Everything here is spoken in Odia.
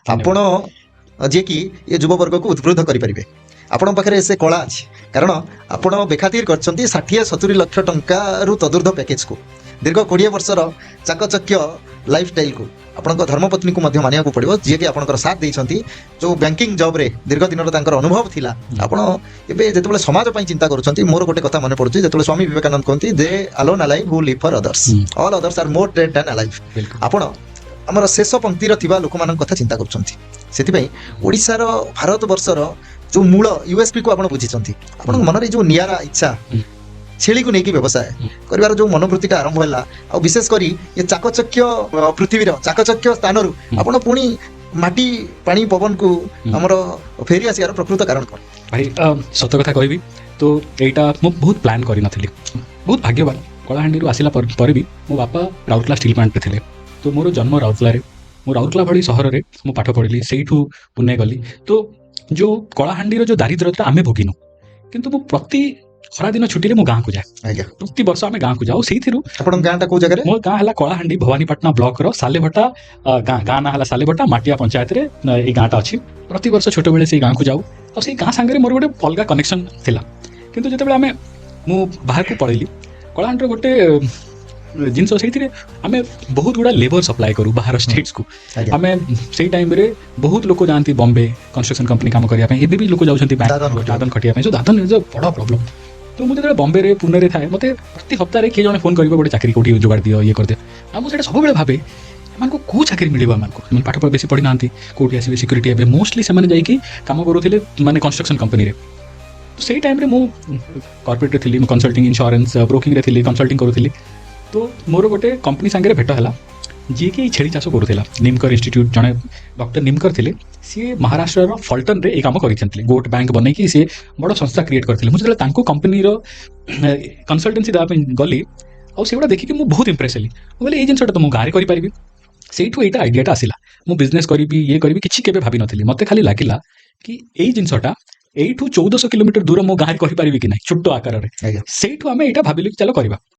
ଆପଣ ଯିଏକି ଏ ଯୁବବର୍ଗକୁ ଉଦ୍ବୁଦ୍ଧ କରିପାରିବେ। ଆପଣଙ୍କ ପାଖରେ ସେ କଳା ଅଛି, କାରଣ ଆପଣ ବେଖାତିର କରିଛନ୍ତି 60-70 ଲକ୍ଷ ଟଙ୍କାରୁ ତଦୁର୍ଦ୍ଧ ପ୍ୟାକେଜକୁ, ଦୀର୍ଘ 20 ବର୍ଷର ଚାକଚକ୍ୟ ଲାଇଫଷ୍ଟାଇଲକୁ ଆପଣଙ୍କ ଧର୍ମପତ୍ନୀକୁ ମଧ୍ୟ ମାନିବାକୁ ପଡ଼ିବ, ଯିଏକି ଆପଣଙ୍କର ସାଥ ଦେଇଛନ୍ତି। ଯେଉଁ ବ୍ୟାଙ୍କିଂ ଜବ୍ରେ ଦୀର୍ଘ ଦିନର ତାଙ୍କର ଅନୁଭବ ଥିଲା, ଆପଣ ଏବେ ଯେତେବେଳେ ସମାଜ ପାଇଁ ଚିନ୍ତା କରୁଛନ୍ତି, ମୋର ଗୋଟେ କଥା ମନେ ପଡ଼ୁଛି, ଯେତେବେଳେ ସ୍ୱାମୀ ବିବେକାନନ୍ଦ କୁହନ୍ତି they alone alive who live for others, all others are more dead than alive. ଆପଣ ଆମର ଶେଷ ପଙ୍କ୍ତିର ଥିବା ଲୋକମାନଙ୍କ କଥା ଚିନ୍ତା କରୁଛନ୍ତି। ସେଥିପାଇଁ ଓଡ଼ିଶାର, ଭାରତବର୍ଷର ଯେଉଁ ମୂଳ ୟୁଏସ୍ପିକୁ ଆପଣ ବୁଝିଛନ୍ତି। ଆପଣଙ୍କ ମନରେ ଯେଉଁ ନିଆରା ଇଚ୍ଛା, ଛେଳିକୁ ନେଇକି ବ୍ୟବସାୟ କରିବାର ଯେଉଁ ମନୋବୃତ୍ତିଟା ଆରମ୍ଭ ହେଲା, ଆଉ ବିଶେଷ କରି ଏ ଚାକଚକ୍ୟ ପୃଥିବୀର ଚାକଚକ୍ୟ ସ୍ଥାନରୁ ଆପଣ ପୁଣି ମାଟି ପାଣି ପବନକୁ ଆମର ଫେରି ଆସିବାର ପ୍ରକୃତ କାରଣ କ'ଣ? ଭାଇ ସତ କଥା କହିବି ତ ଏଇଟା ମୁଁ ବହୁତ ପ୍ଲାନ୍ କରିନଥିଲି। ବହୁତ ଭାଗ୍ୟବାନ, କଳାହାଣ୍ଡିରୁ ଆସିଲା ପରେ ବି ମୋ ବାପା ରାଉରକେଲା ଷ୍ଟିଲ୍ ପ୍ଲାଣ୍ଟରେ ଥିଲେ। ତ ମୋର ଜନ୍ମ ରାଉରକେଲାରେ, ମୁଁ ରାଉରକେଲା ଭଳି ସହରରେ ମୁଁ ପାଠ ପଢ଼ିଲି, ସେଇଠୁ ପୁନେ ଗଲି। ତ ଯେଉଁ କଳାହାଣ୍ଡିର ଯେଉଁ ଦାରିଦ୍ର୍ୟତା ଆମେ ଭୋଗିନୁ, କିନ୍ତୁ ମୁଁ ପ୍ରତି ଖରାଦିନ ଛୁଟିରେ ମୁଁ ଗାଁକୁ ଯାଏ। ଆଜ୍ଞା, ପ୍ରତିବର୍ଷ ଆମେ ଗାଁକୁ ଯାଉ। ସେଇଥିରୁ ଆପଣଙ୍କ ଗାଁଟା କୋଉ ଜାଗାରେ? ମୋ ଗାଁ ହେଲା କଳାହାଣ୍ଡି ଭବାନୀପାଟଣା ବ୍ଲକର ସାଲେଭଟା ଗାଁ ନାଁ ହେଲା ସାଲେଭଟା, ମାଟିଆ ପଞ୍ଚାୟତରେ ଏଇ ଗାଁଟା ଅଛି। ପ୍ରତିବର୍ଷ ଛୋଟବେଳେ ସେଇ ଗାଁକୁ ଯାଉ, ଆଉ ସେଇ ଗାଁ ସାଙ୍ଗରେ ମୋର ଗୋଟେ ଅଲଗା କନେକ୍ସନ୍ ଥିଲା। କିନ୍ତୁ ଯେତେବେଳେ ମୁଁ ବାହାରକୁ ପଳେଇଲି, କଳାହାଣ୍ଡିର ଗୋଟେ ଜିନିଷ, ସେଇଥିରେ ଆମେ ବହୁତ ଗୁଡ଼ା ଲେବର ସପ୍ଲାଏ କରୁ ବାହାର ଷ୍ଟେଟ୍ସକୁ। ଆମେ ସେଇ ଟାଇମ୍ରେ ବହୁତ ଲୋକ ଯାଆନ୍ତି ବମ୍ବେ କନଷ୍ଟ୍ରକ୍ସନ୍ କମ୍ପାନୀ କାମ କରିବା ପାଇଁ, ଏବେ ବି ଲୋକ ଯାଉଛନ୍ତି ଦାଦନ ଖଟିବା ପାଇଁ। ଦାଦନ ଇଜ୍ ଅ ବଡ଼ ପ୍ରୋବ୍ଲେମ୍। ତ ମୁଁ ଯେତେବେଳେ ବମ୍ବେରେ ପୁନେରେ ଥାଏ, ମୋତେ ପ୍ରତି ସପ୍ତାହରେ କିଏ ଜଣେ ଫୋନ୍ କରିବ, ଗୋଟେ ଚାକିରି କେଉଁଠି ଯୋଗାଡ଼ ଦିଅ, ଇଏ କରିଦିଅ। ଆଉ ମୁଁ ସେଇଟା ସବୁବେଳେ ଭାବେ, ଏମାନଙ୍କୁ କେଉଁ ଚାକିରି ମିଳିବ? ଏମାନଙ୍କୁ ସେମାନେ ପାଠ ବେଶୀ ପଢ଼ିନାହାନ୍ତି, କେଉଁଠି ଆସିବେ ସିକ୍ୟୁରିଟି ହେବେ? ମୋଷ୍ଟଲି ସେମାନେ ଯାଇକି କାମ କରୁଥିଲେ ମାନେ କନଷ୍ଟ୍ରକ୍ସନ୍ କମ୍ପାନୀରେ। ତ ସେଇ ଟାଇମ୍ରେ ମୁଁ କର୍ପୋରେଟ୍ରେ ଥିଲି, ମୁଁ କନସଲ୍ଟିଂ, ଇନ୍ସୁରାନ୍ସ, ବ୍ରୋକିଂରେ ଥିଲି, କନସଲ୍ଟିଂ କରୁଥିଲି। ତ ମୋର ଗୋଟେ କମ୍ପାନୀ ସାଙ୍ଗରେ ଭେଟ ହେଲା, ଯିଏକି ଏଇ ଛେଳି ଚାଷ କରୁଥିଲା। ନିମକର ଇନଷ୍ଟିଚ୍ୟୁଟ୍, ଜଣେ ଡକ୍ଟର ନିମକର ଥିଲେ, ସିଏ ମହାରାଷ୍ଟ୍ରର ଫଲ୍ଟନରେ ଏଇ କାମ କରିଛନ୍ତି। ଗୋଟ୍ ବ୍ୟାଙ୍କ ବନେଇକି ସିଏ ବଡ଼ ସଂସ୍ଥା କ୍ରିଏଟ୍ କରିଥିଲେ। ମୁଁ ଯେତେବେଳେ ତାଙ୍କୁ କମ୍ପାନୀର କନସଲ୍ଟେନ୍ସି ଦେବା ପାଇଁ ଗଲି, ଆଉ ସେଗୁଡ଼ା ଦେଖିକି ମୁଁ ବହୁତ ଇମ୍ପ୍ରେସ୍ ହେଲି। ମୁଁ କହିଲି ଏଇ ଜିନିଷଟା ତ ମୁଁ ଗାଁରେ କରିପାରିବି। ସେଇଠୁ ଏଇଟା ଆଇଡ଼ିଆଟା ଆସିଲା। ମୁଁ ବିଜନେସ୍ କରିବି, ଇଏ କରିବି, କିଛି କେବେ ଭାବିନଥିଲି। ମୋତେ ଖାଲି ଲାଗିଲା କି ଏଇ ଜିନିଷଟା ଏଇଠୁ 1400 କିଲୋମିଟର ଦୂର ମୋ ଗାଁରେ କରିପାରିବି କି ନାହିଁ, ଛୋଟ ଆକାରରେ। ସେଇଠୁ ଆମେ ଏଇଟା ଭାବିଲୁ କି ଚାଲ କରିବା।